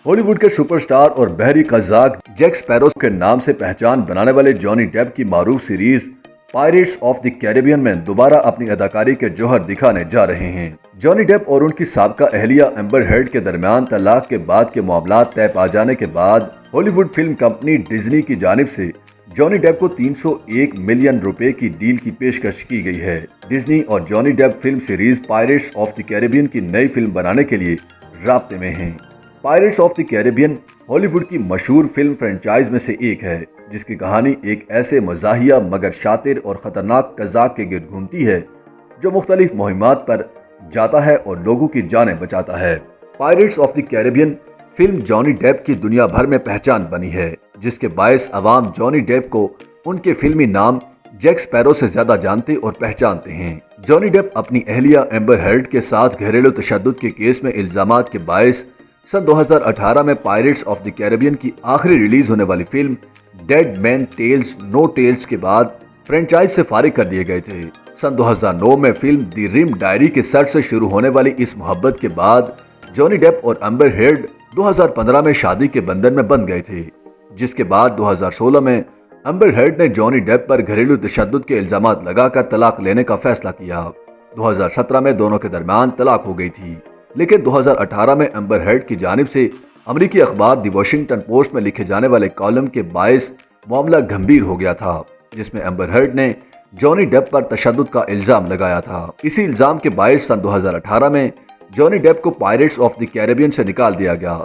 Hollywood के superstar और बहरी कज़ाक जैक स्पैरो के नाम से पहचान बनाने वाले जॉनी डेप की मारूफ series pirates of the Caribbean में दोबारा अपनी अदाकारी के जौहर दिखाने जा रहे हैं। जॉनी डेप और उनकी साबका अहलिया एम्बर हर्ड के दरमियान तलाक के बाद के मामलात तय पा जाने के बाद हॉलीवुड फिल्म कंपनी डिज्नी की जानिब से जॉनी डेप को 301 मिलियन रुपए की डील की पेशकश की गई है। डिज्नी और Johnny Depp film series pirates of the Caribbean की नई फिल्म बनाने के लिए राब्ते में हैं। Pirates of the Caribbean Hollywood की मशहूर फिल्म फ्रेंचाइज में से एक है, जिसकी कहानी एक ऐसे मज़ाहिया मगर शातिर और ख़तरनाक कज़ाक के गिर्द घूमती है जो मुख्तलिफ मुहिमात पर जाता है और लोगों की जानें बचाता है। Pirates of the Caribbean film Johnny Depp की दुनिया भर में पहचान बनी है, जिसके बायस अवाम जॉनी डेप को उनके फिल्मी नाम जैक स्पैरो से ज्यादा जानते और पहचानते हैं। जॉनी डेप अपनी अहलिया एम्बर हर्ड के साथ घरेलू तशद्दुद के केस में इल्जामात के बायस सन 2018 में पायरेट्स ऑफ द कैरिबियन की आखिरी रिलीज होने वाली film Dead Man Tells No Tales के बाद फ्रेंचाइज से फारिग कर दिए गए थे। सन 2009 में फिल्म द रिम डायरी के सेट से शुरू होने वाली इस मोहब्बत के बाद जॉनी डेप और एम्बर हर्ड 2015 में शादी के बंधन में बंध गए थे, जिसके बाद 2016 में एम्बर हर्ड ने जॉनी डेप पर घरेलू तशद्दुद के इल्जामात लगाकर तलाक लेने का फैसला किया। 2017 में दोनों के दरमियान तलाक हो गई थी, लेकिन 2018 में एम्बर हर्ड की जानिब से अमेरिकी अखबार द वॉशिंगटन पोस्ट में लिखे जाने वाले कॉलम के बायस मामला गंभीर हो गया था, जिसमें एम्बर हर्ड ने जॉनी डेप पर तशद्दुद का इल्जाम लगाया था। इसी इल्जाम के बायस सन 2018 में जॉनी डेप को पायरेट्स ऑफ द कैरिबियन से निकाल दिया गया।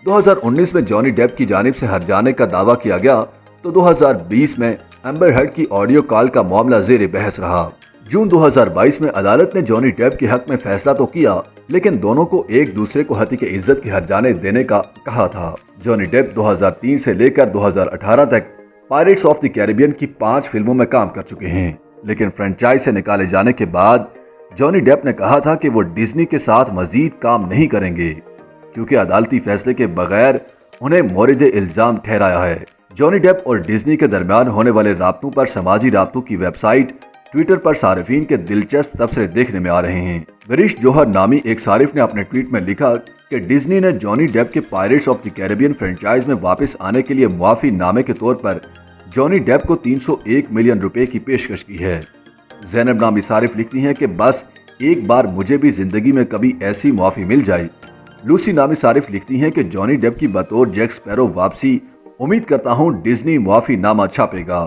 2019 में जॉनी डेप की जानिब से हट जाने का दावा किया गया तो 2020 में एम्बर हर्ड की ऑडियो कॉल का मामला ज़ेर बहस रहा। जून 2022 में अदालत ने जॉनी डेप के हक में फैसला तो किया, लेकिन दोनों को एक दूसरे को हती के इज्जत की हट जाने देने का कहा था। जॉनी डेप 2003 से लेकर 2018 तक पायरेट्स ऑफ द कैरिबियन की 5 फिल्मों में काम कर चुके हैं, लेकिन फ्रेंचाइज से निकाले जाने के बाद जॉनी डेप ने कहा था कि वो डिज्नी के साथ मजीद काम नहीं करेंगे, क्योंकि अदालती फैसले के बगैर उन्हें मोरिद इल्जाम ठहराया है। जॉनी डेप और डिज्नी के दरमियान होने वाले राब्तों पर समाजी राब्तों की वेबसाइट ट्विटर पर सारिफीन के दिलचस्प तबसरे देखने में आ रहे हैं। गरिश जौहर नामी एक सारिफ ने अपने ट्वीट में लिखा कि डिज्नी ने जॉनी डेप के pirates of the Caribbean franchise में वापस आने के लिए मुआफी नामे के तौर पर जॉनी डेप को 301 मिलियन रुपए की पेशकश की है। ज़ैनब नामी सारिफ लिखती हैं कि बस एक बार मुझे भी जिंदगी में कभी ऐसी मुआफी मिल जाए। लूसी नामी सारिफ लिखती हैं कि जॉनी डेप की बतौर जैक स्पैरो वापसी, उम्मीद करता हूं डिज्नी मुआफी नामा छापेगा।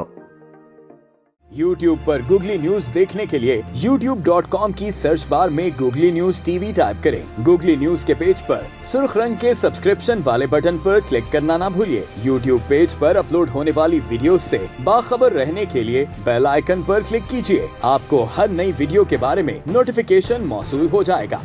YouTube पर गूगली न्यूज देखने के लिए youtube.com की सर्च बार में गूगली न्यूज टीवी टाइप करें। गूगली न्यूज के पेज पर सुर्ख रंग के सब्सक्रिप्शन वाले बटन पर क्लिक करना ना भूलिए। YouTube पेज पर अपलोड होने वाली वीडियोस से बाखबर रहने के लिए बेल आइकन पर क्लिक कीजिए। आपको हर नई वीडियो के बारे में नोटिफिकेशन मौसूल हो जाएगा।